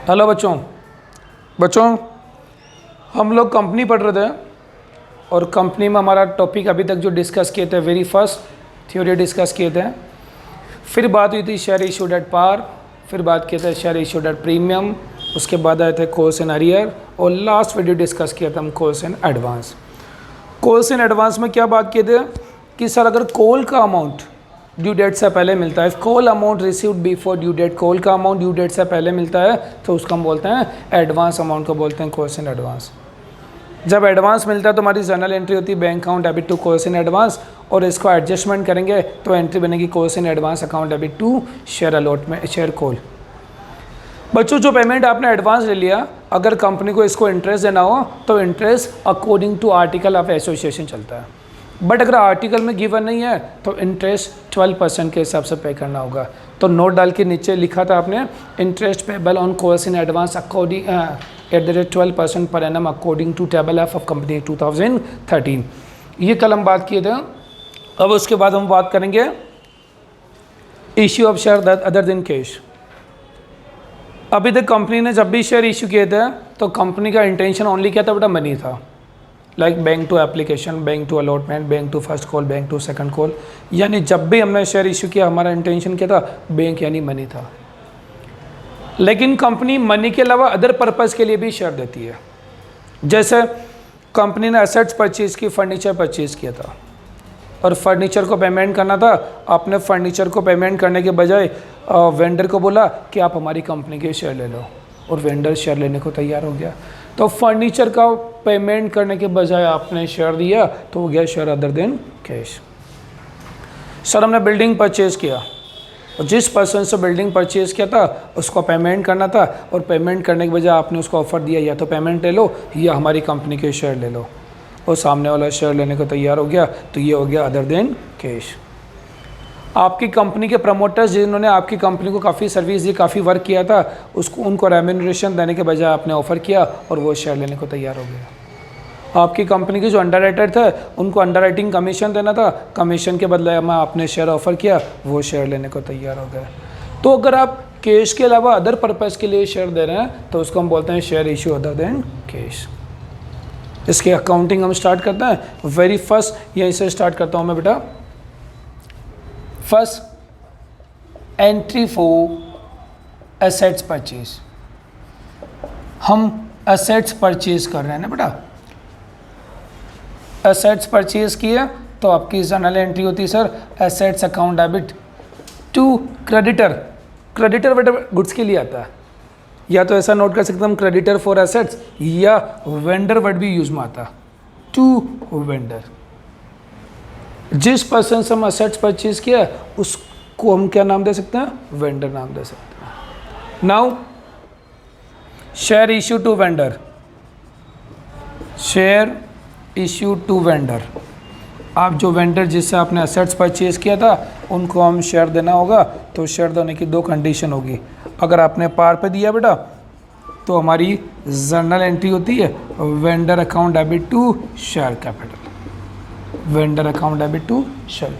Hello बच्चों हम लोग कंपनी पढ़ रहे थे और कंपनी में हमारा टॉपिक अभी तक जो डिस्कस किए थे वेरी फर्स्ट थ्योरी डिस्कस किए थे। फिर बात हुई थी शेयर इशूड एट पार, फिर बात किए थे शेयर इशूड एट प्रीमियम, उसके बाद आए थे कॉल्स इन अरियर और लास्ट वीडियो डिस्कस किया था हम calls in advance. Calls in advance में क्या बात किए थे कि सर अगर कॉल का अमाउंट ड्यू डेट से पहले मिलता है, call amount received before due date, call का अमाउंट ड्यू डेट से पहले मिलता है तो उसको हम बोलते हैं एडवांस अमाउंट को बोलते हैं कॉल्स इन एडवांस। जब एडवांस मिलता है तो हमारी जर्नल एंट्री होती है bank account debit to calls in advance और इसको एडजस्टमेंट करेंगे तो एंट्री बनेगी calls in advance account debit to share allotment share call. बच्चों जो पेमेंट आपने एडवांस ले लिया, अगर कंपनी को इसको इंटरेस्ट देना हो तो interest according to article of association चलता है, बट अगर आर्टिकल में गिवन नहीं है तो इंटरेस्ट 12% के हिसाब से पे करना होगा। तो नोट डाल के नीचे लिखा था आपने interest payable on calls in advance according at the rate 12% per annum according to table of company 2013। ये कल हम बात किए थे। अब उसके बाद हम बात करेंगे issue of share other than cash. अभी तक कंपनी ने जब भी शेयर इशू किए थे तो कंपनी का इंटेंशन ओनली क्या था बेटा, मनी था। Like bank to application, bank to allotment, bank to first call, bank to second call, यानी जब भी हमने शेयर इशू किया हमारा इंटेंशन क्या था, बैंक यानी मनी था। लेकिन कंपनी मनी के अलावा अदर पर्पज़ के लिए भी शेयर देती है। जैसे कंपनी ने एसेट्स परचेज की, फर्नीचर परचेज किया था और फर्नीचर को पेमेंट करना था, आपने फर्नीचर को पेमेंट करने के बजाय वेंडर को बोला कि आप हमारी कंपनी के शेयर ले लो और वेंडर शेयर लेने को तैयार हो गया। तो फर्नीचर का पेमेंट करने के बजाय आपने शेयर दिया तो हो गया share other than cash. Sir हमने बिल्डिंग परचेज किया और जिस पर्सन से बिल्डिंग परचेज किया था उसको पेमेंट करना था और पेमेंट करने के बजाय आपने उसको ऑफर दिया या तो पेमेंट ले लो या हमारी कंपनी के शेयर ले लो और सामने वाला शेयर लेने को तैयार हो गया तो ये हो गया अदर देन कैश। आपकी कंपनी के प्रमोटर्स जिन्होंने आपकी कंपनी को काफ़ी सर्विस दी, काफ़ी वर्क किया था, उसको उनको रेम्यूनरेशन देने के बजाय आपने ऑफ़र किया और वो शेयर लेने को तैयार हो गया। आपकी कंपनी के जो अंडर राइटर थे उनको अंडर राइटिंग कमीशन देना था, कमीशन के बदले में आपने शेयर ऑफ़र किया, वो शेयर लेने को तैयार हो गए। तो अगर आप कैश के अलावा अदर पर्पज़ के लिए शेयर दे रहे हैं तो उसको हम बोलते हैं share issue other than cash. इसकी अकाउंटिंग हम स्टार्ट करते हैं। वेरी फर्स्ट यहीं से स्टार्ट करता हूँ मैं बेटा। First entry for assets purchase. हम एसेट्स परचेज कर रहे हैं ना बेटा, एसेट्स परचेज किए तो आपकी जर्नल एंट्री होती है sir assets account debit to creditor. Creditor बेटा गुड्स के लिए आता है, या तो ऐसा नोट कर सकते हम क्रेडिटर फॉर एसेट्स, या वेंडर वर्ड भी यूज में आता टू वेंडर। जिस पर्सन से हम एसेट्स परचेज किया उसको हम क्या नाम दे सकते हैं, वेंडर नाम दे सकते हैं। Now share issue to vendor, share issue to vendor. आप जो वेंडर जिससे आपने एसेट्स परचेज किया था उनको हम शेयर देना होगा, तो शेयर देने की दो कंडीशन होगी। अगर आपने पार पे दिया बेटा तो हमारी जर्नल एंट्री होती है vendor account debit to share capital, vendor account debit to share.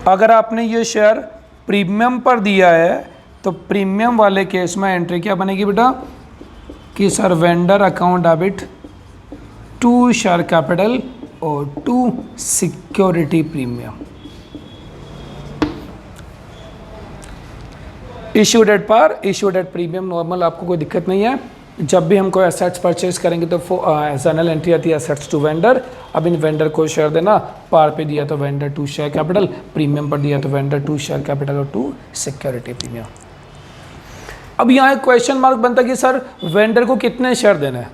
अगर आपने ये शेयर प्रीमियम पर दिया है तो प्रीमियम वाले केस में एंट्री क्या बनेगी बेटा कि sir vendor account debit to share capital और to security premium. Issued at par, issued at premium normal, आपको कोई दिक्कत नहीं है। जब भी हम कोई एसेट्स परचेज करेंगे तो जर्नल एंट्री आती है एसेट्स टू वेंडर। अब इन वेंडर को शेयर देना, पार पे दिया तो vendor to share capital, premium पर दिया तो वेंडर टू शेयर कैपिटल और टू सिक्योरिटी प्रीमियम। अब यहाँ एक क्वेश्चन मार्क बनता है कि सर वेंडर को कितने शेयर देना है,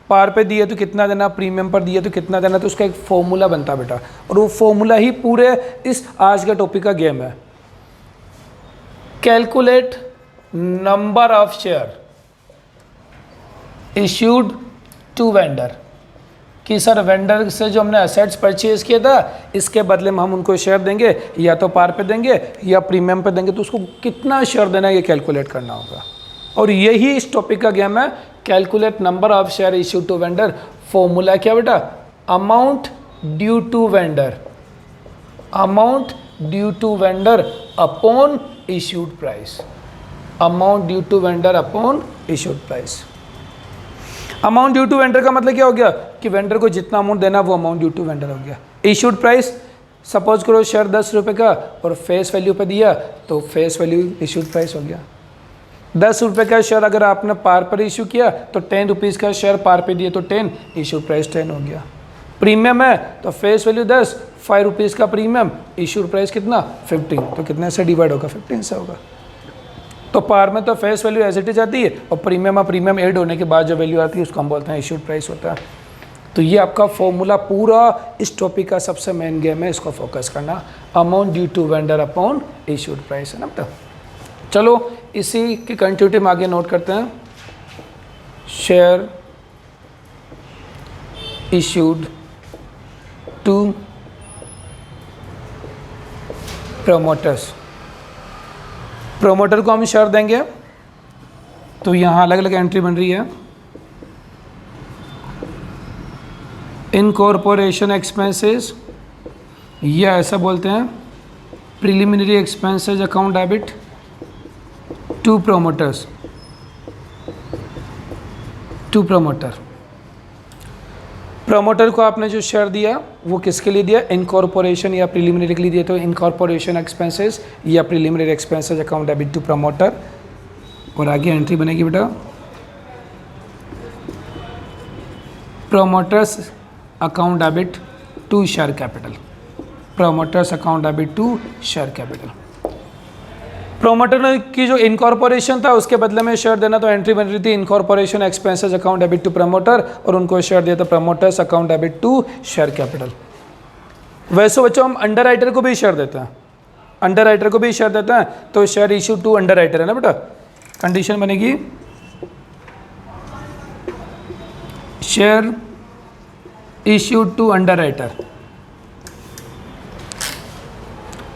पार पे दिए तो कितना देना, प्रीमियम पर दिए तो कितना देना। तो उसका एक फॉर्मूला बनता बेटा और वो फॉर्मूला ही पूरे इस आज के टॉपिक का गेम है। Calculate number of share issued to vendor, कि सर वेंडर से जो हमने एसेट्स परचेज किया था इसके बदले में हम उनको शेयर देंगे, या तो पार पे देंगे या प्रीमियम पे देंगे, तो उसको कितना शेयर देना है ये कैलकुलेट करना होगा। और यही इस टॉपिक का गेम है, calculate number of share issued to vendor. Formula क्या बेटा, amount due to vendor, amount due to vendor upon issued price. Amount due to vendor upon issued price. Amount due to vendor का मतलब क्या हो गया कि vendor को जितना अमाउंट देना वो अमाउंट ड्यू टू वेंडर हो गया। इशूड प्राइस, सपोज करो शेयर 10 रुपये का और फेस वैल्यू पे दिया तो फेस वैल्यू इशूड प्राइस हो गया। 10 रुपये का शेयर अगर आपने पार पर इशू किया तो 10 रुपीज़ का शेयर पार पे दिए तो 10, इशूड प्राइस 10 हो गया। प्रीमियम है तो फेस वैल्यू 10, 5 रुपीज़ का प्रीमियम, इशूड प्राइस कितना 15, तो कितने से डिवाइड होगा 15 से होगा। तो पार में तो face value as it is आती है और प्रीमियम ऐड होने के बाद जो वैल्यू आती है उसको हम बोलते हैं इशूड प्राइस होता है। तो ये आपका फॉर्मूला पूरा इस टॉपिक का सबसे मेन गेम है, इसको फोकस करना, amount due to vendor upon issued price है ना बेटा। चलो इसी की कंटिन्यूटी में आगे नोट करते हैं। Share issued to promoters, promoter को हम शेयर देंगे तो यहाँ अलग अलग एंट्री बन रही है। इनकॉर्पोरेशन एक्सपेंसेस या ऐसा बोलते हैं preliminary expenses account debit to promoters, to promoter. Promoter को आपने जो शेयर दिया वो किसके लिए दिया, इनकॉर्पोरेशन या प्रिलिमिनरी के लिए दिया, तो इनकॉर्पोरेशन एक्सपेंसेस या preliminary expenses account debit to promoter. और आगे एंट्री बनेगी बेटा promoters account debit to share capital, promoters account debit to share capital. Promoter की जो इनकॉर्पोरेशन था उसके बदले में शेयर देना, तो एंट्री बन रही थी incorporation expenses account debit to promoter और उनको शेयर दिया था promoters account debit to share capital. वैसे बच्चों हम अंडर राइटर को भी शेयर देते हैं, अंडर राइटर को भी शेयर देते हैं, तो share issue to underwriter है ना बेटा। कंडीशन बनेगी share issue to underwriter.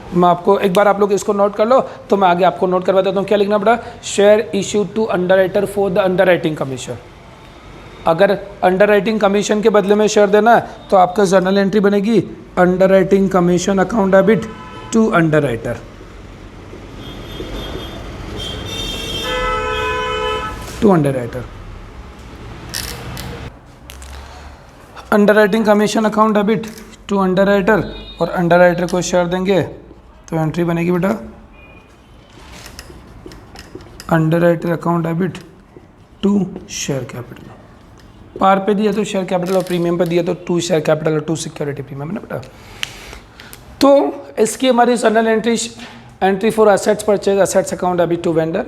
मैं आपको एक बार आप लोग इसको नोट कर लो तो मैं आगे आपको नोट करवा देता हूँ। क्या लिखना पड़ा, share issue to underwriter for the underwriting commission. अगर अंडर राइटिंग कमीशन के बदले में शेयर देना है तो आपका जर्नल एंट्री बनेगी underwriting commission account debit to underwriter, to underwriter. Underwriting commission account debit to underwriter और अंडर राइटर को शेयर देंगे तो एंट्री बनेगी बेटा underwriter account debit to share capital. Par पे दिया तो share capital और प्रीमियम पे दिया तो टू शेयर कैपिटल और टू सिक्योरिटी प्रीमियम ना बेटा। तो इसकी हमारी general entry for assets purchase, assets account debit to vendor,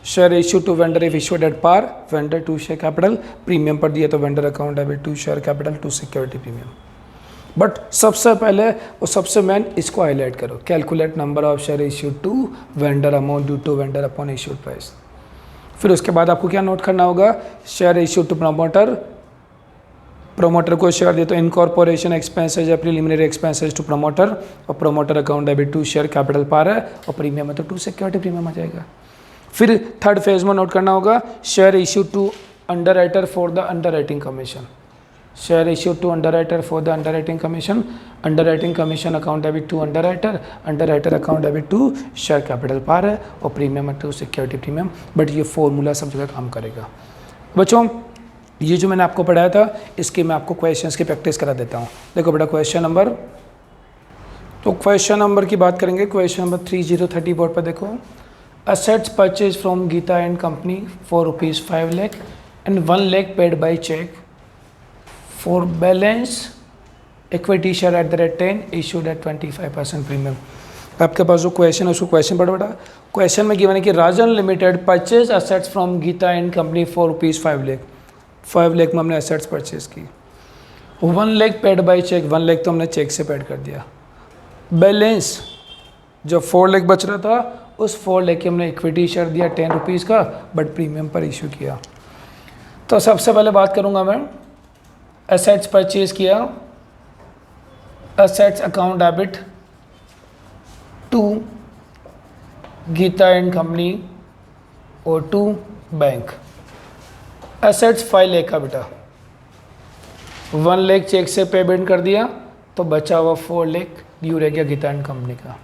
share issue to vendor if issued at par, vendor to share capital, premium पर दिया तो vendor account debit to share capital to security premium. But सबसे पहले और सबसे main इसको highlight करो, calculate number of share issued to vendor amount due to vendor upon issued price. फिर उसके बाद आपको क्या नोट करना होगा, share issued to promoter, promoter को शेयर दे तो इनकॉर्पोरेशन एक्सपेंसेज या प्रिलिमिनरी एक्सपेंसेज टू प्रमोटर और promoter account debit to share capital par है और प्रीमियम है तो टू सिक्योरिटी प्रीमियम आ जाएगा। फिर थर्ड फेज में नोट करना होगा share issue to underwriter for the underwriting commission, share issue to underwriter for the underwriting commission, underwriting commission account debit to underwriter account debit to share capital par है और premium to security premium. But ये formula सब जगह काम करेगा बच्चों। ये जो मैंने आपको पढ़ाया था इसकी मैं आपको क्वेश्चंस की प्रैक्टिस करा देता हूँ। देखो बेटा क्वेश्चन नंबर, तो क्वेश्चन नंबर की बात करेंगे, क्वेश्चन नंबर 3030 बोर्ड पर देखो, assets purchased from Geeta and Company for rupees 5 lakh and 1 lakh paid by check for balance equity share at the rate 10 issued at 25% premium। आपके पास जो question है उसको क्वेश्चन पढ़ बेटा। क्वेश्चन में गिवन है कि Rajan limited purchase assets from Geeta and company for rupees 5 lakh, 5 lakh में हमने असेट्स परचेज की, 1 lakh paid by cheque, 1 lakh तो हमने चेक से पेड कर दिया, बैलेंस जो 4 लाख बच रहा था उस 4 लाख के हमने इक्विटी शेयर दिया 10 रुपीज़ का बट प्रीमियम पर इशू किया। तो सबसे पहले बात करूंगा मैं, एसेट्स परचेज किया, assets account debit to Geeta and company और टू बैंक। एसेट्स 5 लाख का बेटा, 1 लाख चेक से पेमेंट कर दिया तो बचा हुआ 4 लाख ड्यू रह गया गीता एंड कंपनी का।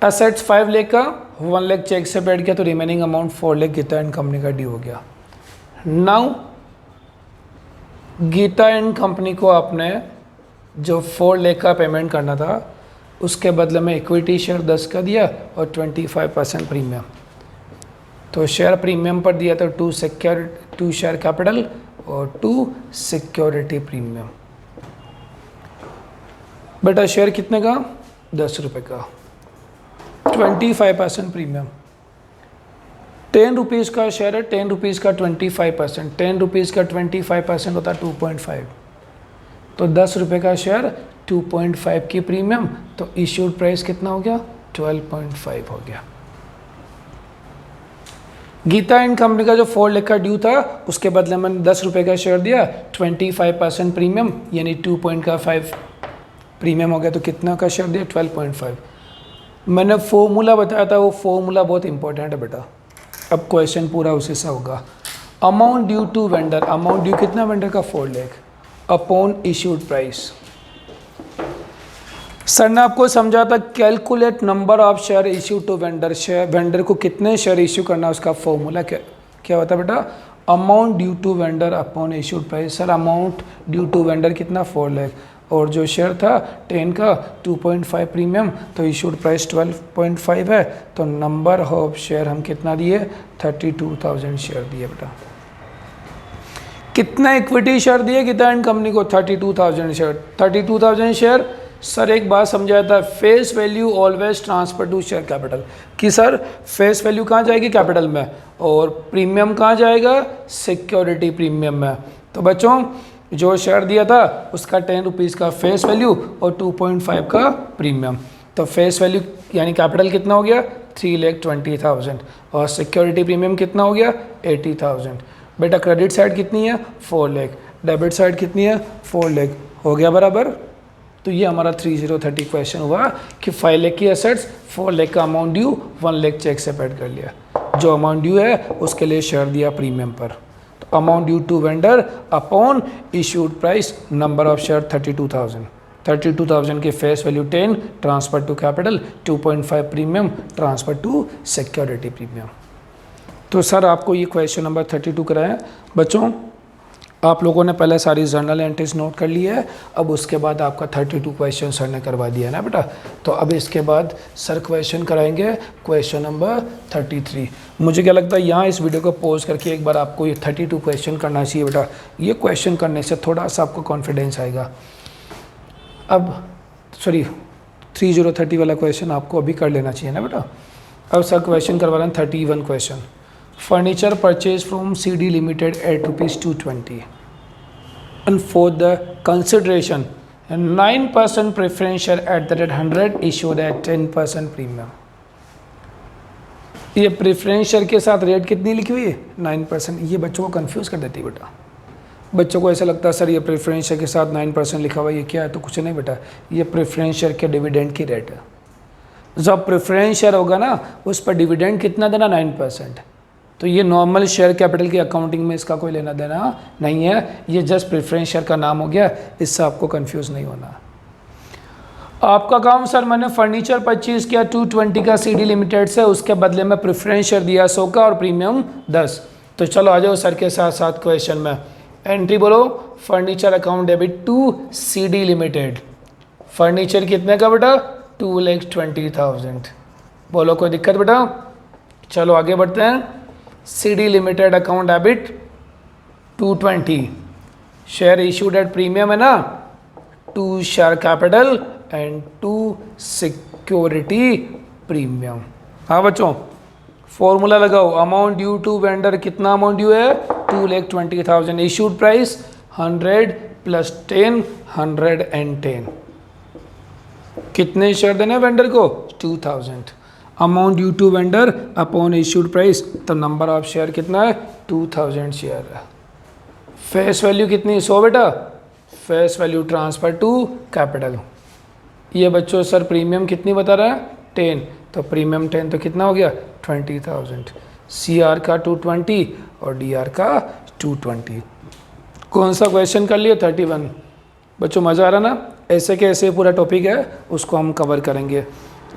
एसेट्स 5 लाख का 1 लाख चेक से पेड किया तो remaining amount 4 lakh Geeta and company का ड्यू हो गया। नाउ गीता एंड कंपनी को आपने जो 4 लाख का पेमेंट करना था उसके बदले में इक्विटी शेयर 10 का दिया और 25% प्रीमियम। तो शेयर प्रीमियम पर दिया तो 2 शेयर कैपिटल और 2 सिक्योरिटी प्रीमियम। बेटा शेयर कितने का? 10 रुपये का, 25% प्रीमियम। 10 रुपीज़ का शेयर है, 10 रुपीज़ का 25%, 10 रुपीज़ का 25% होता है 2.5। तो 10 रुपये का शेयर 2.5 की प्रीमियम, तो इश्यूड प्राइस कितना हो गया? 12.5 हो गया। गीता एंड कंपनी का जो 4 लाख का ड्यू था उसके बदले मैंने 10 रुपये का शेयर दिया, 25% प्रीमियम यानी 2.5 प्रीमियम हो गया। तो कितना का शेयर दिया? 12.5। मैंने फॉर्मूला बताया था, वो फॉर्मूला बहुत इंपॉर्टेंट है बेटा। अब क्वेश्चन पूरा उसी से होगा। Amount due to vendor, amount due कितना वेंडर का? 4 lakh upon issued price. Sir ने आपको समझा था calculate number of share issue to vendor. Share vendor को कितने शेयर इश्यू करना है उसका फॉर्मूला क्या होता है बेटा? Amount due to vendor upon issued price. Sir amount due to vendor कितना? 4 लाख और जो शेयर था 10 का 2.5 प्रीमियम, तो इशूड प्राइस 12.5 है। तो नंबर ऑफ शेयर हम कितना दिए? 32,000 शेयर दिए बेटा। कितना इक्विटी शेयर दिए गीता एंड कंपनी को? 32,000 शेयर। 32,000 शेयर। सर एक बात समझाया था, face value always transfer to share capital, कि सर फेस वैल्यू कहाँ जाएगी? कैपिटल में, और प्रीमियम कहाँ जाएगा? सिक्योरिटी प्रीमियम में। तो बच्चों जो शेयर दिया था उसका 10 रुपीज़ का फेस वैल्यू और 2.5 का प्रीमियम। तो फेस वैल्यू यानी कैपिटल कितना हो गया? 3,20,000 और सिक्योरिटी प्रीमियम कितना हो गया? 80,000। बेटा क्रेडिट साइड कितनी है? 4 लाख। डेबिट साइड कितनी है? 4 लाख। हो गया बराबर। तो ये हमारा 3030 क्वेश्चन हुआ कि 5 लाख की एसेट्स, 4 लाख का अमाउंट ड्यू, 1 लाख चेक से पेड कर लिया। जो अमाउंट ड्यू है उसके लिए शेयर दिया प्रीमियम पर। तो amount due to vendor upon issued price, number of share 32,000। 32,000 के face value 10 transfer to capital, 2.5 premium transfer to security premium. तो सर आपको ये क्वेश्चन नंबर 32 कराया। बच्चों आप लोगों ने पहले सारी जर्नल एंट्रीज नोट कर ली है, अब उसके बाद आपका 32 क्वेश्चन सर ने करवा दिया है ना बेटा। तो अब इसके बाद सर क्वेश्चन कराएंगे क्वेश्चन नंबर 33। मुझे क्या लगता है यहाँ इस वीडियो को पॉज करके एक बार आपको ये 32 क्वेश्चन करना चाहिए बेटा। ये क्वेश्चन करने से थोड़ा सा आपको कॉन्फिडेंस आएगा। अब 3030 वाला क्वेश्चन आपको अभी कर लेना चाहिए ना बेटा। अब सर क्वेश्चन करवा रहे हैं 31 question. Furniture purchase from CD limited एट ₹220 and for the consideration 9% preference share at the rate 100 issued at 10% premium। ये प्रेफरेंस शेयर के साथ रेट कितनी लिखी हुई है? 9%। ये बच्चों को कंफ्यूज कर देती है बेटा। बच्चों को ऐसा लगता है सर ये प्रेफरेंस शेयर के साथ 9% लिखा हुआ है, ये क्या है? तो कुछ नहीं बेटा, ये प्रेफरेंस शेयर के डिविडेंड की रेट है। जब प्रेफरेंस शेयर होगा ना उस पर डिविडेंड कितना देना? 9%। तो ये नॉर्मल शेयर कैपिटल की अकाउंटिंग में इसका कोई लेना देना नहीं है, ये जस्ट प्रेफरेंस शेयर का नाम हो गया, इससे आपको कंफ्यूज नहीं होना। आपका काम सर मैंने फर्नीचर परचेज किया 220 का CD लिमिटेड से, उसके बदले में प्रेफरेंस शेयर दिया 100 का और प्रीमियम 10। तो चलो आ जाओ सर के साथ साथ क्वेश्चन में। एंट्री बोलो, furniture account debit to CD limited. Furniture कितने का बेटा? 2,20,000। बोलो कोई दिक्कत बेटा? चलो आगे बढ़ते हैं। CD limited account debit 220, share issued at premium है ना, 2 share capital and 2 security premium. हाँ बच्चों फॉर्मूला लगाओ। अमाउंट ड्यू टू वेंडर, कितना अमाउंट ड्यू है? 2,20,000। Issued price 100 + 10 110। कितने शेयर देने वेंडर को? 2,000। Amount due to vendor upon issued price, तो नंबर ऑफ शेयर कितना है? 2,000 शेयर है। फेस वैल्यू कितनी? 100 बेटा। Face value transfer to capital. ये बच्चों सर प्रीमियम कितनी बता रहा है? 10। तो प्रीमियम 10 तो कितना हो गया? 20,000। CR का 220 और DR का 220। कौन सा क्वेश्चन कर लिया? 31। बच्चों मज़ा आ रहा ना? ऐसे के ऐसे पूरा टॉपिक है उसको हम कवर करेंगे।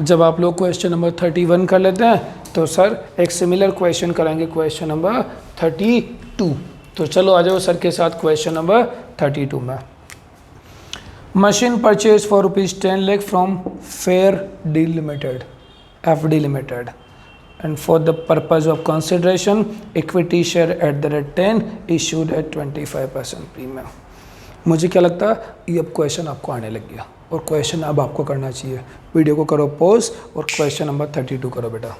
जब आप लोग क्वेश्चन नंबर 31 कर लेते हैं तो सर एक सिमिलर क्वेश्चन कराएंगे क्वेश्चन नंबर 32। तो चलो आ जाओ सर के साथ क्वेश्चन नंबर 32 में। Machine purchase for ₹10 lakh from fair deal limited FD limited and for the purpose of consideration equity share at the rate 10 issued at 25% premium। मुझे क्या लगता है ये अब क्वेश्चन आपको आने लग गया और क्वेश्चन अब आपको करना चाहिए। वीडियो को करो पॉज और क्वेश्चन नंबर 32 करो बेटा।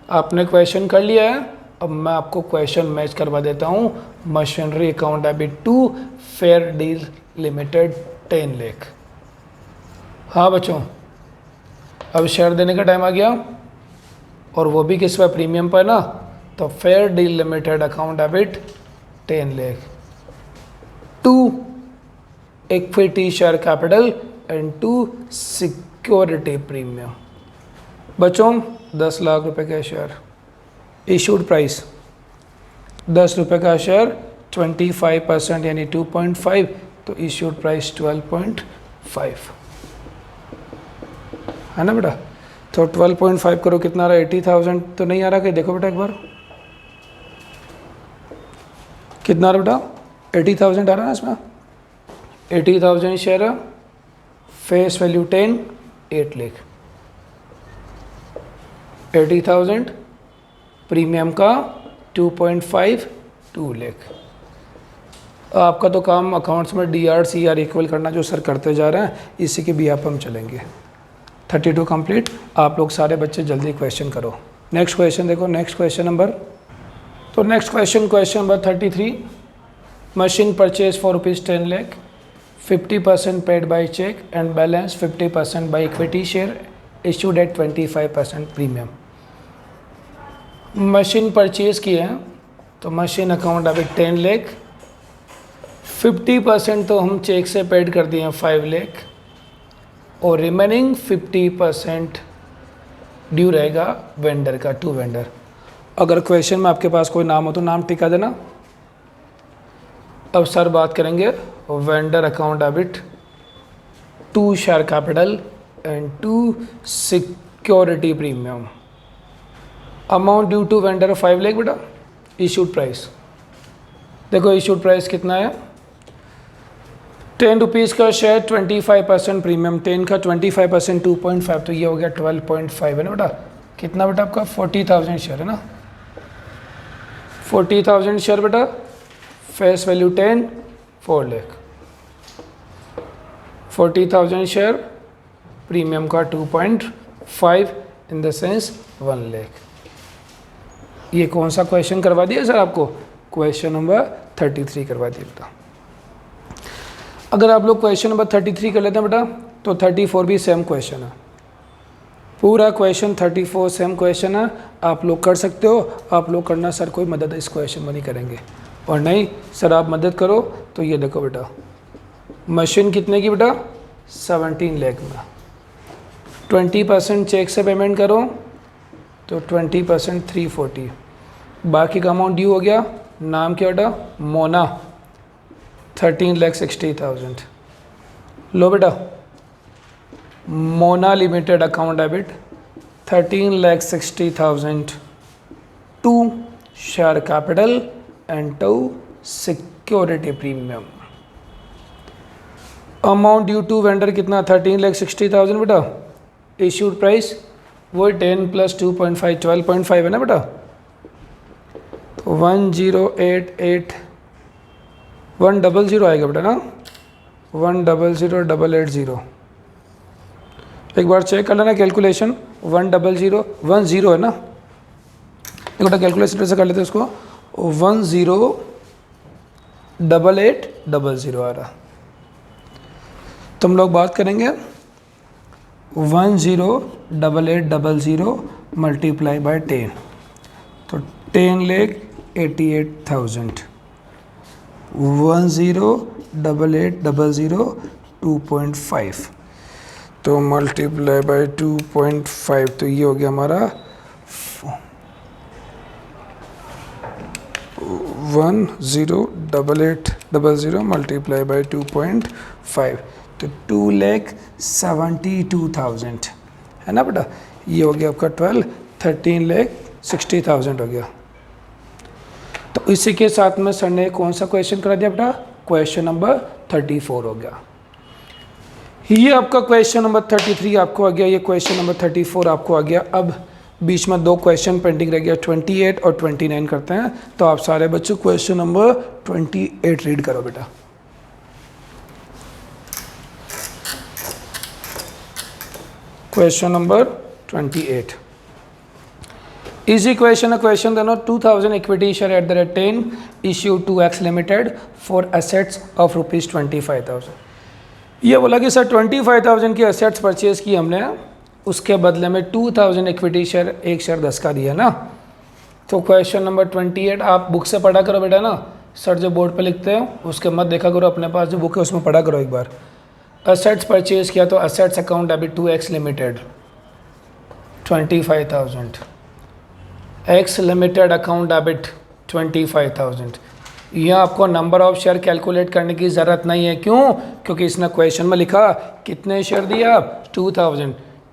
आपने क्वेश्चन कर लिया है, अब मैं आपको क्वेश्चन मैच करवा देता हूँ। Machinery account debit to fair deal limited 10 lakh. हाँ बच्चों, अब शेयर देने का टाइम आ गया और वो भी किस पर, प्रीमियम पर ना। तो fair deal limited account debit 10 lakh to equity share capital and to security premium. बच्चों 10 लाख रुपए का शेयर, इशूड प्राइस 10 रुपये का शेयर, 25% यानी 2.5, तो इशूड प्राइस 12.5 है ना बेटा। तो 12.5 करो कितना आ रहा है, 80,000 तो नहीं आ रहा कि देखो बेटा एक बार कितना आ रहा बेटा, 80,000 आ रहा है ना इसमें। 80,000 शेयर है, फेस वैल्यू 10, 8 लाख। 80,000 प्रीमियम का 2.5, 2 लाख। आपका तो काम अकाउंट्स में DR CR इक्वल करना जो सर करते जा रहे हैं, इसी के भी आप हम चलेंगे। 32 कंप्लीट। आप लोग सारे बच्चे जल्दी क्वेश्चन करो। नेक्स्ट क्वेश्चन देखो, नेक्स्ट क्वेश्चन नंबर, तो next question number 33। Machine purchase for ₹10 lakh, 50% paid by cheque and balance 50% by equity share issued at 25% premium. Machine purchase किए हैं तो मशीन अकाउंट अभी 10 लाख, 50% तो हम चेक से पेड कर दिए हैं 5 लाख और रिमेनिंग 50% ड्यू रहेगा वेंडर का, टू वेंडर। अगर क्वेश्चन में आपके पास कोई नाम हो तो नाम टिका देना। अब सर बात करेंगे vendor account debit to share capital and to security premium. Amount due to vendor 5 lakh बेटा। इशूड प्राइस देखो, इशूड प्राइस कितना है, 10 रुपीज़ का शेयर, 25% प्रीमियम, 10 का 25% 2.5, तो ये हो गया 12.5 है ना बेटा। कितना बेटा आपका 40,000 शेयर है ना, 40,000 शेयर बेटा, face value 10, 4 lakh. 40,000 share, premium का 2.5 इन द सेंस 1 लाख। ये कौन सा क्वेश्चन करवा दिया सर आपको, क्वेश्चन नंबर 33 करवा दिया बेटा। अगर आप लोग क्वेश्चन नंबर 33 कर लेते हैं बेटा तो 34 भी सेम क्वेश्चन है, पूरा क्वेश्चन 34 सेम क्वेश्चन है। आप लोग कर सकते हो, आप लोग करना, सर कोई मदद इस क्वेश्चन में नहीं करेंगे। और नहीं सर आप मदद करो तो ये देखो बेटा, मशीन कितने की बेटा, 17 लाख में, 20% चेक से पेमेंट करो तो 20% 340, बाकी का अमाउंट ड्यू हो गया। नाम क्या बेटा, मोना, 13,60,000। लो बेटा, Mona limited account debit 13,60,000 to share capital and to security premium. Amount due to vendor कितना, 13,60,000 बेटा। इश्यूड प्राइस वो 10 + 2.5, 12.5 है ना बेटा। तो 1088 100 आएगा बेटा ना, 100,880। एक बार चेक कर लेना कैलकुलेशन, 100,10 है ना। एक बेटा कैलकुलेटर से कर लेते हैं उसको, 10,88,00 आ रहा। तुम लोग बात करेंगे 10,88,00 मल्टीप्लाई बाय 10, तो 10,88,000, 10,88,00 2.5, तो मल्टीप्लाई बाय 2.5, तो ये हो गया हमारा 10,88,00 मल्टीप्लाई बाय 2.5, तो 2,72,000 है ना बेटा। ये हो गया आपका 12, 13,60,000 हो गया। तो इसी के साथ में सर ने कौन सा क्वेश्चन करा दिया बेटा, क्वेश्चन नंबर 34 हो गया। ये आपका क्वेश्चन नंबर 33 आपको आ गया, ये क्वेश्चन नंबर 34 आपको आ गया। अब बीच में 2 क्वेश्चन पेंडिंग रह गया, 28 और 29 करते हैं। तो आप सारे बच्चों क्वेश्चन नंबर 28 रीड करो बेटा। क्वेश्चन नंबर 28 इजी क्वेश्चन है। क्वेश्चन देना 2000 equity share at the rate 10 issue to X limited for assets of ₹25,000। ये बोला कि सर 25,000 की एसेट्स परचेज की हमने, उसके बदले में 2000 इक्विटी शेयर, एक शेयर 10 का दिया ना। तो क्वेश्चन नंबर 28 आप बुक से पढ़ा करो बेटा ना, सर जो बोर्ड पे लिखते हो उसके मत देखा करो, अपने पास जो बुक है उसमें पढ़ा करो एक बार। एसेट्स परचेज किया तो assets account debit to X limited 25,000, X limited account debit 25,000। यहाँ आपको नंबर ऑफ शेयर कैलकुलेट करने की ज़रूरत नहीं है। क्यों? क्योंकि इसने क्वेश्चन में लिखा कितने शेयर दिया आप,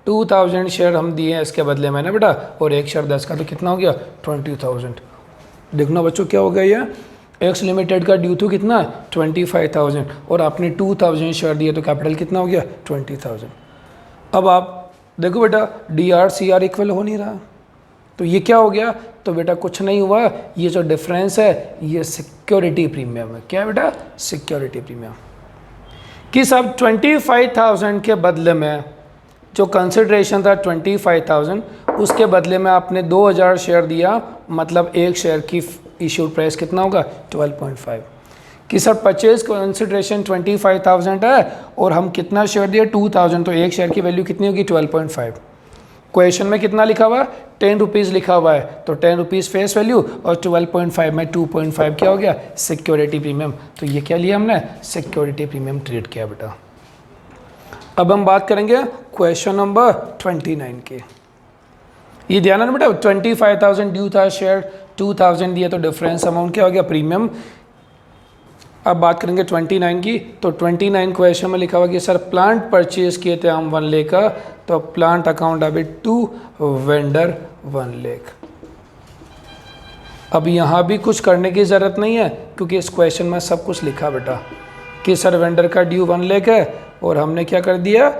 2000 शेयर हम दिए हैं इसके बदले में ना बेटा, और एक शेयर 10 का, तो कितना हो गया 20,000। देखना बच्चों क्या हो गया, ये एक्स लिमिटेड का ड्यू टू कितना 25,000 और आपने 2000 शेयर दिए तो कैपिटल कितना हो गया 20,000। अब आप देखो बेटा DRCR इक्वल हो नहीं रहा, तो ये क्या हो गया, तो बेटा कुछ नहीं हुआ, ये जो डिफरेंस है ये सिक्योरिटी प्रीमियम है। क्या है बेटा, सिक्योरिटी प्रीमियम। कि सब 25,000 के बदले में जो कंसिडरेशन था 25,000, उसके बदले में आपने 2000 शेयर दिया, मतलब एक शेयर की इश्यूड प्राइस कितना होगा 12.5। कि सर परचेज कंसिडरेशन 25,000 है और हम कितना शेयर दिए 2000, तो एक शेयर की वैल्यू कितनी होगी 12.5। क्वेश्चन में कितना लिखा हुआ है 10 रुपीज़ लिखा हुआ है, तो 10 रुपीज़ फेस वैल्यू और 12.5 में 2.5 क्या हो गया सिक्योरिटी प्रीमियम। तो ये क्या लिया हमने, सिक्योरिटी प्रीमियम ट्रीट किया बेटा। अब हम बात करेंगे क्वेश्चन नंबर 29 के। ये ध्यान है बेटा 25,000 ड्यू था, शेयर 2000 दिया, तो डिफरेंस अमाउंट क्या हो गया प्रीमियम। अब बात करेंगे 29 की। तो 29 क्वेश्चन में लिखा हुआ कि सर प्लांट परचेज किए थे हम 1 लाख का, तो plant account debit to vendor 1 lakh. अब यहाँ भी कुछ करने की ज़रूरत नहीं है क्योंकि इस क्वेश्चन में सब कुछ लिखा बेटा कि सर वेंडर का ड्यू 1 लाख है और हमने क्या कर दिया,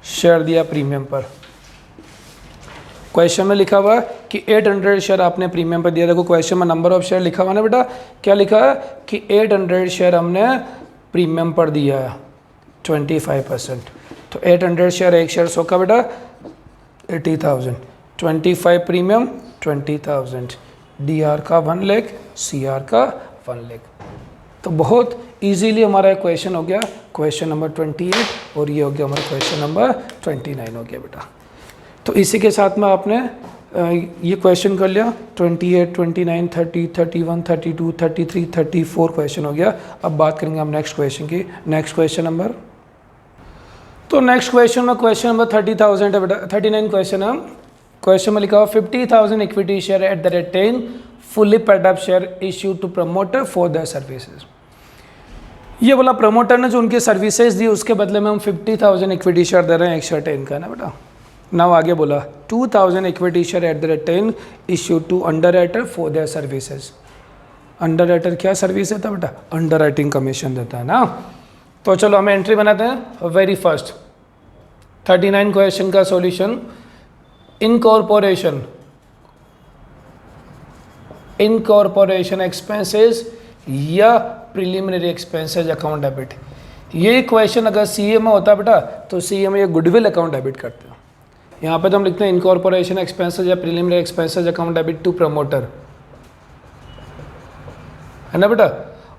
शेयर दिया प्रीमियम पर। क्वेश्चन में लिखा हुआ कि 800 शेयर आपने प्रीमियम पर दिया। देखो क्वेश्चन में नंबर ऑफ शेयर लिखा हुआ ना बेटा, क्या लिखा है कि 800 शेयर हमने प्रीमियम पर दिया है 25%। तो 800 शेयर, एक शेयर 100 का बेटा 80,000, 25 प्रीमियम 20,000, DR का 1 लाख, CR का 1 लाख। तो बहुत इजीली हमारा क्वेश्चन हो गया क्वेश्चन नंबर 28, और ये हो गया हमारा क्वेश्चन नंबर 29 हो गया बेटा। तो इसी के साथ में आपने ये क्वेश्चन कर लिया 28, 29, 30, 31, 32, 33, 34 क्वेश्चन हो गया। अब बात करेंगे हम नेक्स्ट क्वेश्चन की। नेक्स्ट क्वेश्चन नंबर, तो नेक्स्ट क्वेश्चन में क्वेश्चन नंबर 30,000 है बेटा, 39 क्वेश्चन है। क्वेश्चन में लिखा हुआ 50,000 equity share at the rate 10 fully paid up share issue to promoter for the services. ये बोला प्रमोटर ने जो उनकी सर्विसेज दी उसके बदले में हम 50,000 इक्विटी शेयर दे रहे हैं, एक शेयर 10 का ना बेटा। नाउ आगे बोला 2000 equity share at the rate 10 issue to underwriter for their services. Underwriter क्या सर्विस देता है बेटा, अंडर राइटिंग कमीशन देता है ना। तो चलो हमें एंट्री बनाते हैं। वेरी फर्स्ट 39 क्वेश्चन का सॉल्यूशन, इनकॉर्पोरेशन एक्सपेंसेस या प्रिलिमिनरी एक्सपेंसेस अकाउंट डेबिट। ये क्वेश्चन अगर CA में होता बेटा तो CA में ये गुडविल अकाउंट डेबिट करते हैं। यहाँ पे तो हम लिखते हैं इनकॉर्पोरेशन एक्सपेंसेस या preliminary expenses account debit to promoter, है ना बेटा।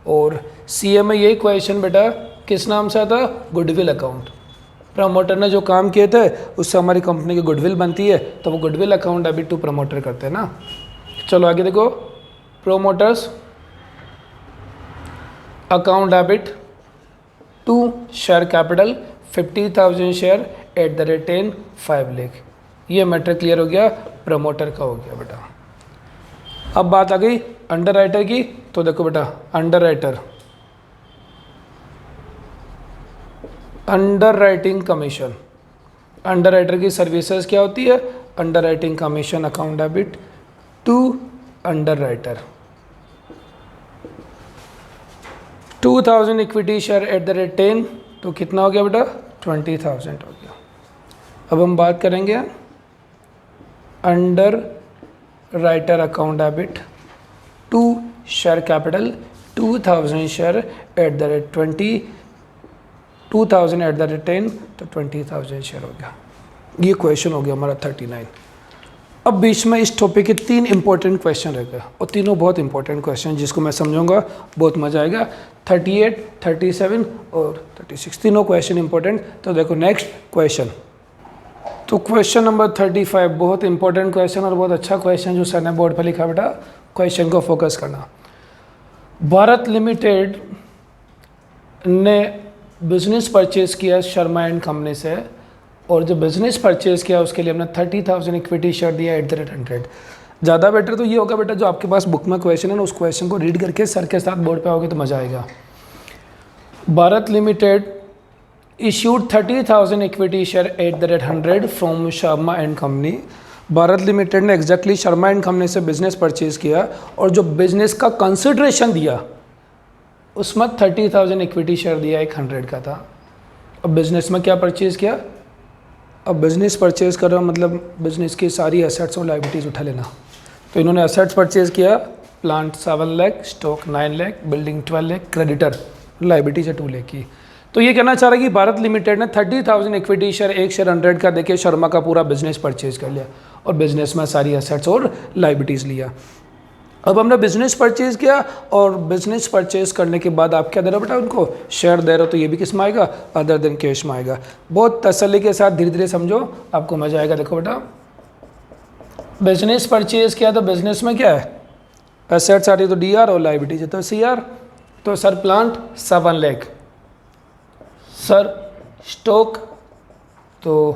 और CA में यही क्वेश्चन बेटा किस नाम से आता, गुडविल अकाउंट। प्रमोटर ने जो काम किए थे उससे हमारी कंपनी की गुडविल बनती है, तो वो goodwill account debit to promoter करते हैं ना। चलो आगे देखो, promoters account debit to share capital 50,000 share at the rate 10 5 lakh. ये मैटर क्लियर हो गया, प्रमोटर का हो गया बेटा। अब बात आ गई अंडर राइटर की। तो देखो बेटा underwriter underwriting commission, underwriter की सर्विसेज क्या होती है? Underwriting commission account debit to underwriter. 2000 equity share at the rate 10, तो कितना हो गया बेटा? 20,000 हो गया। अब हम बात करेंगे underwriter account debit to share capital 2000 share at the rate 20,000 at the rate 10, तो 20,000 शेयर हो गया। ये क्वेश्चन हो गया हमारा 39। अब बीच में इस टॉपिक के 3 इंपॉर्टेंट क्वेश्चन रह गए और तीनों बहुत इंपॉर्टेंट क्वेश्चन जिसको मैं समझूंगा, बहुत मजा आएगा। 38, 37 और 36 तीनों क्वेश्चन इंपॉर्टेंट। तो देखो नेक्स्ट क्वेश्चन, तो क्वेश्चन नंबर 35 बहुत इंपॉर्टेंट क्वेश्चन और बहुत अच्छा क्वेश्चन जो सर ने बोर्ड पर लिखा बेटा, क्वेश्चन को फोकस करना। भारत लिमिटेड ने बिजनेस परचेज किया शर्मा एंड कंपनी से, और जो बिजनेस परचेज किया उसके लिए हमने 30,000 इक्विटी शेयर दिया एट द रेट 100। ज़्यादा बेटर तो ये होगा बेटा, जो आपके पास बुक में क्वेश्चन है ना, उस क्वेश्चन को रीड करके सर के साथ बोर्ड पे आओगे तो मज़ा आएगा। Bharat limited issued 30,000 equity share at the rate 100 from Sharma and company. Bharat limited ने एग्जैक्टली शर्मा एंड कंपनी से बिजनेस परचेज किया और जो बिजनेस का कंसिडरेशन दिया उसमें 30,000 इक्विटी शेयर दिया, एक 100 का था। अब बिजनेस में क्या परचेज़ किया? अब बिजनेस परचेज़ कर रहा मतलब बिजनेस की सारी एसेट्स और लाइबिलिटीज़ उठा लेना। तो इन्होंने एसेट्स परचेज़ किया, plant 7 lakh, stock 9 lakh, building 12 lakh, creditor liabilities है 2 लाख की। तो ये कहना चाह रहा है कि भारत लिमिटेड ने 30,000 इक्विटी शेयर, एक शेयर 100 का देके शर्मा का पूरा बिजनेस परचेज कर लिया और बिजनेस में सारी एसेट्स और लाइबिलिटीज़ लिया। अब हमने बिजनेस परचेज किया और बिजनेस परचेज करने के बाद आप क्या दे रहे हो बेटा? उनको शेयर दे रहे हो, तो ये भी किस में आएगा? अदर देन कैश में आएगा। बहुत तसल्ली के साथ धीरे धीरे समझो, आपको मजा आएगा। देखो बेटा, बिजनेस परचेज किया तो बिजनेस में क्या है? एसेट्स आ रही तो डी आर और लाइबिलिटीज है तो सी आर। तो sir plant 7 lakh, sir stock तो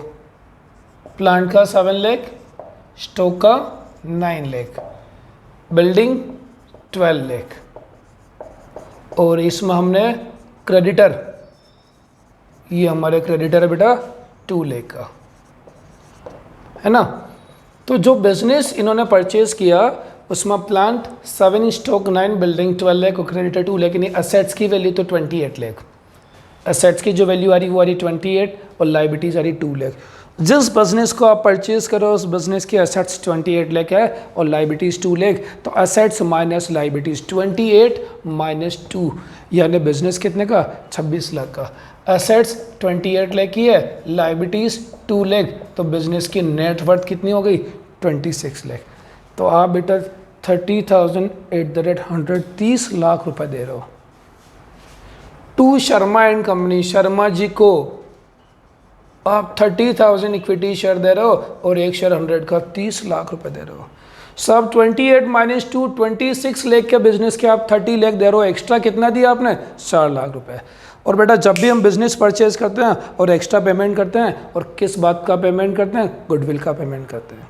प्लांट का 7 लाख, स्टॉक का 9 लाख, बिल्डिंग 12 लाख, और इसमें हमने क्रेडिटर, ये हमारे क्रेडिटर है बेटा 2 लाख का, है ना। तो जो बिजनेस इन्होंने परचेज किया उसमें प्लांट 7, स्टॉक 9, बिल्डिंग 12 लाख और क्रेडिटर 2 लाख, यानी एसेट्स की वैल्यू तो 28 लाख। एसेट्स की जो वैल्यू आ रही वो आ रही 28 और लाइबिलिटीज आ रही 2 लाख। जिस बिजनेस को आप परचेज करो उस बिजनेस की एसेट्स 28 लाख है और लाइबिलिटीज 2 लाख, तो एसेट्स माइनस लाइबिलिटीज 28 माइनस 2, यानी बिजनेस कितने का? 26 लाख का। एसेट्स 28 लाख की है, लाइबिलिटीज 2 लाख, तो बिजनेस की नेट वर्थ कितनी हो गई? 26 लाख। तो आप बेटा 30,000 एट द रेट 100, 30 लाख रुपए दे रहे हो to Sharma and company. Sharma ji को आप 30,000 इक्विटी शेयर दे रहे हो और एक शेयर 100 का 30 लाख रुपए दे रहे हो। सब 28 माइनस 2, 26 लाख के बिजनेस के आप 30 लाख दे रहे हो। एक्स्ट्रा कितना दिया आपने? 4 लाख रुपए। और बेटा जब भी हम बिजनेस परचेज करते हैं और एक्स्ट्रा पेमेंट करते हैं, और किस बात का पेमेंट करते हैं? गुडविल का पेमेंट करते हैं।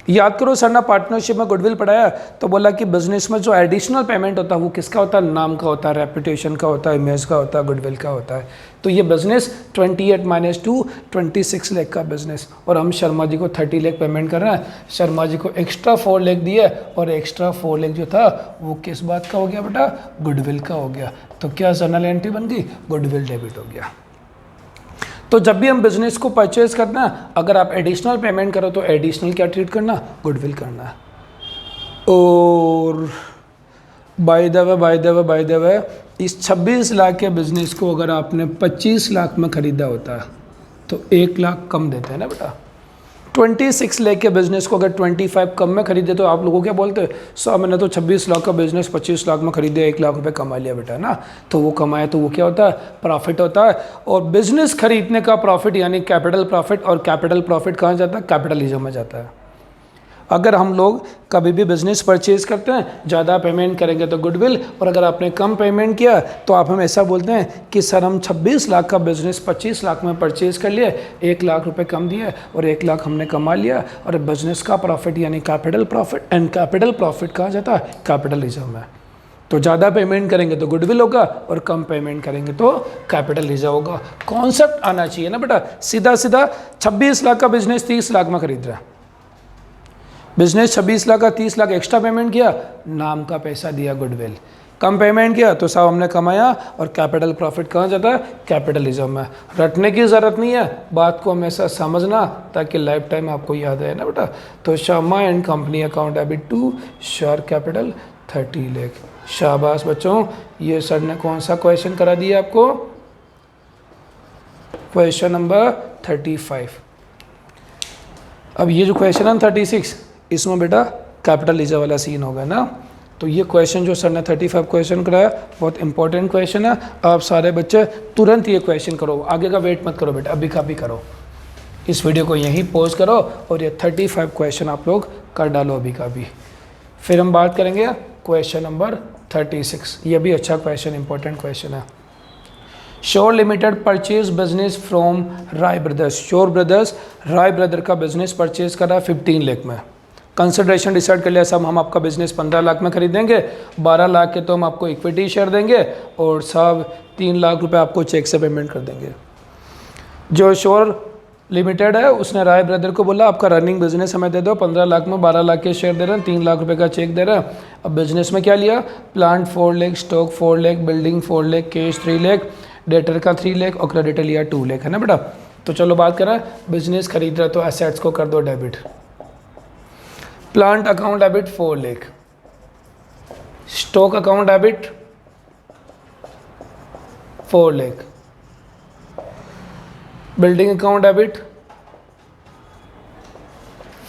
याद करो सर ने पार्टनरशिप में गुडविल पढ़ाया तो बोला कि बिजनेस में जो एडिशनल पेमेंट होता है वो किसका होता है? नाम का होता है, रेपुटेशन का होता है, इमेज का होता है, गुडविल का होता है। तो ये बिजनेस 28 माइनस 2, 26 लाख का बिजनेस, और हम शर्मा जी को 30 लाख पेमेंट कर रहे हैं। शर्मा जी को एक्स्ट्रा 4 लाख दिए और एक्स्ट्रा 4 लाख जो था वो किस बात का हो गया बेटा? गुडविल का हो गया। तो क्या जर्नल एंट्री बन गई? गुडविल डेबिट हो गया। तो जब भी हम बिजनेस को परचेज करना है, अगर आप एडिशनल पेमेंट करो तो एडिशनल क्या ट्रीट करना? गुडविल करना है। और बाय द वे इस 26 लाख के बिजनेस को अगर आपने 25 लाख में खरीदा होता है तो 1 लाख कम देते हैं ना बेटा। 26 लाख के बिजनेस को अगर 25 कम में खरीदे तो आप लोगों क्या बोलते हैं? सर मैंने तो 26 लाख का बिजनेस 25 लाख में खरीदे, 1 लाख रुपए कमा लिया बेटा ना। तो वो कमाया तो वो क्या होता है? प्रॉफिट होता है। और बिजनेस खरीदने का प्रॉफिट यानी कैपिटल प्रॉफिट, और कैपिटल प्रॉफिट कहाँ जाता है? कैपिटलिज्म में जाता है। अगर हम लोग कभी भी बिजनेस परचेज करते हैं, ज़्यादा पेमेंट करेंगे तो गुडविल, और अगर आपने कम पेमेंट किया तो आप हम ऐसा बोलते हैं कि सर हम 26 लाख का बिजनेस 25 लाख में परचेज कर लिए, 1 लाख रुपए कम दिए और 1 लाख हमने कमा लिया। और बिजनेस का प्रॉफिट यानी capital profit, and capital profit कहाँ जाता है? कैपिटलिज्म में। तो ज़्यादा पेमेंट करेंगे तो गुडविल होगा और कम पेमेंट करेंगे तो कैपिटल रिजर्व होगा। कॉन्सेप्ट आना चाहिए ना बेटा, सीधा सीधा 26 लाख का बिजनेस 30 लाख में खरीद रहा है, बिजनेस 26 लाख का 30 लाख एक्स्ट्रा पेमेंट किया, नाम का पैसा दिया गुडविल। कम पेमेंट किया तो साहब हमने कमाया और कैपिटल प्रॉफिट कहाँ जाता है, कैपिटल रिजर्व में। रटने की ज़रूरत नहीं है, बात को हमेशा समझना ताकि लाइफ टाइम आपको याद रहे ना बेटा। तो Sharma and company account debit to share capital 30 lakh. शाबाश बच्चों, ये सर ने कौन सा क्वेश्चन करा दिया आपको, क्वेश्चन नंबर 35। अब ये जो क्वेश्चन है 36, इसमें बेटा कैपिटल रिजर्व वाला सीन होगा ना। तो ये क्वेश्चन जो सर ने 35 क्वेश्चन कराया बहुत इंपॉर्टेंट क्वेश्चन है। आप सारे बच्चे तुरंत ये क्वेश्चन करो, आगे का वेट मत करो बेटा, अभी कॉपी करो, इस वीडियो को यहीं पॉज करो और ये 35 क्वेश्चन आप लोग कर डालो अभी का भी। फिर हम बात करेंगे क्वेश्चन नंबर 36, ये भी अच्छा क्वेश्चन, इंपॉर्टेंट क्वेश्चन है। Sure limited purchase business from Rai brothers. Sure brothers Rai brother का बिजनेस परचेज करा 15 लाख में। कंसिडरेशन डिसाइड कर लिया सब, हम आपका बिजनेस 15 लाख में खरीदेंगे, 12 लाख के तो हम आपको इक्विटी शेयर देंगे और सब 3 लाख रुपए आपको चेक से पेमेंट कर देंगे। जो श्योर लिमिटेड है उसने राय ब्रदर को बोला आपका रनिंग बिजनेस हमें दे दो, 15 लाख में 12 लाख के शेयर दे रहे हैं, 3 लाख रुपए का चेक दे रहे हैं। अब बिजनेस में क्या लिया, plant 4 lakh, stock 4 lakh, building 4 lakh, cash 3 lakh, debtor का 3 लाख और क्रेडिटर लिया 2 लाख, है ना बेटा। तो चलो बात करें, बिजनेस खरीद रहा तो एसेट्स को कर दो debit. Plant account debit 4 lakh, stock account debit 4 lakh, building account debit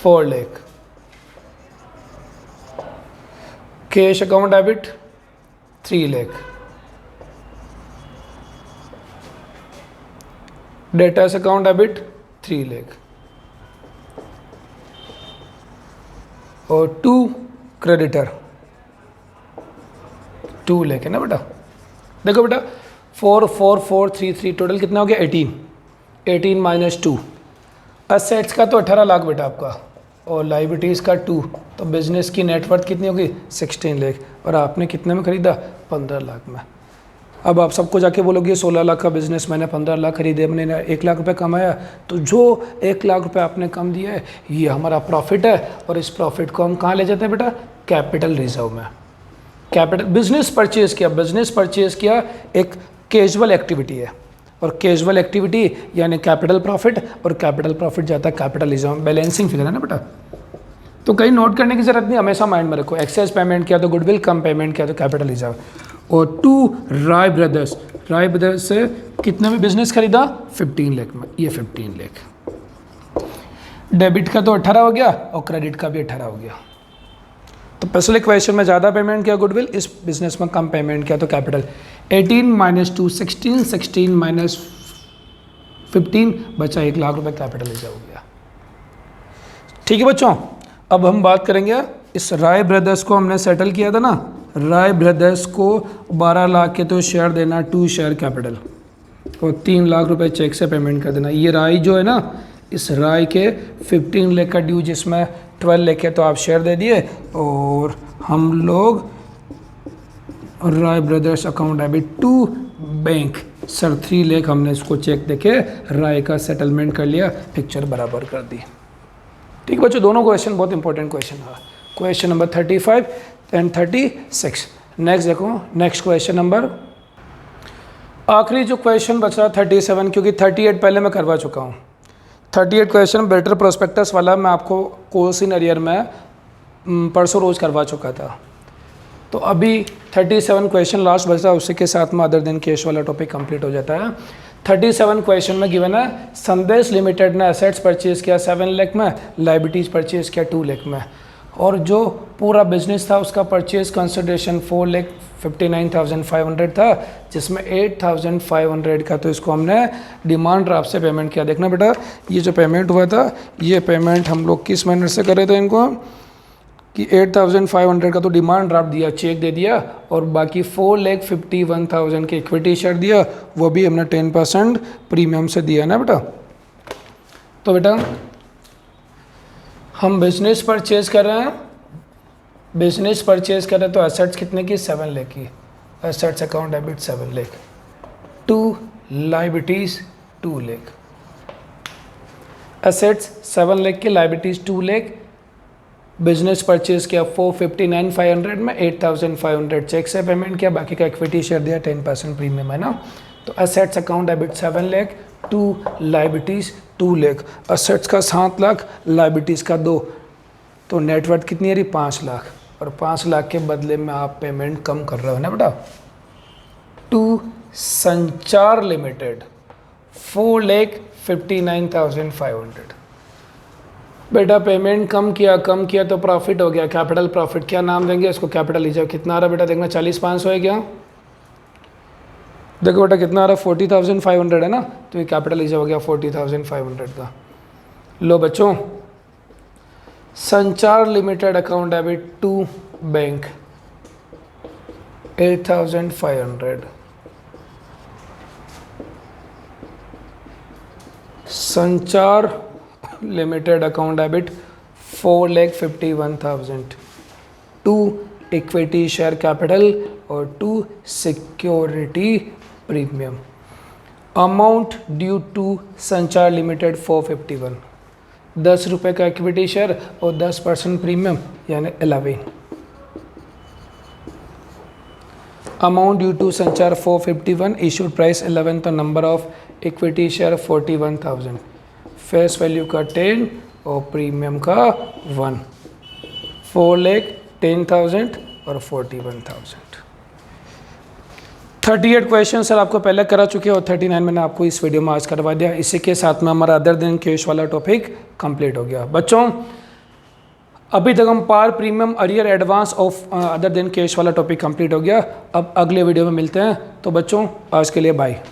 4 lakh, cash account debit 3 lakh, debtors account debit 3 lakh और 2 क्रेडिटर 2 लाख, है ना बेटा। देखो बेटा 4 4 4 3 3 टोटल कितना हो गया 18 माइनस 2। असेट्स का तो 18 लाख बेटा आपका और लाइबिलिटीज़ का 2, तो बिजनेस की नेटवर्थ कितनी होगी 16 लाख और आपने कितने में खरीदा 15 लाख में। अब आप सबको जाके बोलोगे 16 लाख का बिजनेस मैंने 15 लाख खरीदे, मैंने 1 लाख रुपए कमाया, तो जो 1 लाख रुपए आपने कम दिया है ये हमारा प्रॉफिट है और इस प्रॉफिट को हम कहाँ ले जाते हैं बेटा, कैपिटल रिजर्व में। कैपिटल बिजनेस परचेज किया एक कैजुअल एक्टिविटी है और कैजुअल एक्टिविटी यानी कैपिटल प्रॉफिट और कैपिटल प्रॉफिट जाता है कैपिटल रिजर्व, बैलेंसिंग फिगर है ना बेटा। तो कहीं नोट करने की जरूरत नहीं, हमेशा माइंड में रखो। एक्सेस पेमेंट किया तो गुडविल, कम पेमेंट किया तो कैपिटल रिजर्व। और 2 राय ब्रदर्स से कितने में बिजनेस खरीदा 15 लाख में, ये 15 लाख। डेबिट का तो 18 हो गया और क्रेडिट का भी 18 हो गया। तो पिछले क्वेश्चन में ज़्यादा पेमेंट किया गुडविल, इस बिजनेस में कम पेमेंट किया तो कैपिटल। 18 माइनस 2 16, 16 माइनस 15 बचा 1 लाख रुपए कैपिटल रिजर्व हो गया। ठीक है बच्चों, अब हम बात करेंगे इस राय ब्रदर्स को हमने सेटल किया था ना, राय ब्रदर्स को 12 लाख के तो शेयर देना 2 शेयर कैपिटल और 3 लाख रुपए चेक से पेमेंट कर देना। ये राय जो है ना, इस राय के 15 लाख का ड्यू जिसमें 12 लाख के तो आप शेयर दे दिए और हम लोग Rai brothers account debit to bank sir 3 lakh हमने इसको चेक देके राय का सेटलमेंट कर लिया, पिक्चर बराबर कर दी। ठीक बच्चों, दोनों क्वेश्चन बहुत इंपॉर्टेंट क्वेश्चन है, क्वेश्चन नंबर 35 एंड 36। नेक्स्ट देखो, नेक्स्ट क्वेश्चन नंबर आखिरी जो क्वेश्चन बच रहा 37, क्योंकि 38 पहले मैं करवा चुका हूँ। 38 क्वेश्चन बेटर प्रोस्पेक्टस वाला मैं आपको कोर्स इन अरियर में परसों रोज करवा चुका था। तो अभी 37 क्वेश्चन लास्ट बच रहा है, उसी के साथ में अदर दिन केस वाला टॉपिक कंप्लीट हो जाता है। 37 क्वेश्चन में गिवन है संदेश लिमिटेड ने एसेट्स परचेज किया 7 लाख में, लाइबिलिटीज़ परचेज किया 2 लाख में, और जो पूरा बिजनेस था उसका परचेज कंसिडरेशन 4,59,500 था, जिसमें 8,500 का तो इसको हमने डिमांड ड्राफ्ट से पेमेंट किया। देखना बेटा, ये जो पेमेंट हुआ था ये पेमेंट हम लोग किस मैनर से करे थे इनको कि 8,500 का तो डिमांड ड्राफ्ट दिया, चेक दे दिया, और बाकी 4,51,000 के इक्विटी शेयर दिया, वो भी हमने 10% प्रीमियम से दिया ना बेटा। तो बेटा हम बिजनेस परचेज कर रहे हैं बिजनेस परचेज करें तो एसेट्स कितने की 7 लाख की, assets account debit 7 lakh, to liabilities 2 lakh, assets 7 lakh की, लाइबिलिटीज 2 लाख, बिजनेस परचेज किया 459,500 में, 8,500 चेक से पेमेंट किया, बाकी का इक्विटी शेयर दिया 10% प्रीमियम है ना। तो assets account debit 7 lakh, to liabilities 2 lakh, assets का 7 लाख, लाइबिलिटीज़ का 2, तो नेटवर्थ कितनी है रही 5 लाख, और 5 लाख के बदले में आप पेमेंट कम कर रहे हो ना बेटा। टू संचार लिमिटेड 4,59,500, बेटा पेमेंट कम किया तो प्रॉफिट हो गया, कैपिटल प्रॉफिट, क्या नाम देंगे इसको, कैपिटल लीजिए, कितना आ रहा बेटा देखना, 40,500 है क्या, देखो बेटा कितना आ रहा 40,500 है ना, तो ये कैपिटल लीजिए हो गया 40,500 का। लो बच्चों, Sanchar limited account debit to bank 8,500, Sanchar limited account debit 4,51,000, to equity share capital और to security premium. Amount due to Sanchar limited 451, 10 रुपये का इक्विटी शेयर और 10% प्रीमियम यानी 11। अमाउंट ड्यू टू संचार 451, इशूड प्राइस 11, तो number of equity share 41,000, face value का 10 और premium का 1, 4,10,000 और 41,000। 38 क्वेश्चन सर आपको पहले करा चुके हैं और 39 मैंने आपको इस वीडियो में आज करवा दिया। इसी के साथ में हमारा अदर देन कैश वाला टॉपिक कंप्लीट हो गया। बच्चों अभी तक हम par premium arrear advance of other than cash वाला टॉपिक कंप्लीट हो गया। अब अगले वीडियो में मिलते हैं, तो बच्चों आज के लिए बाय।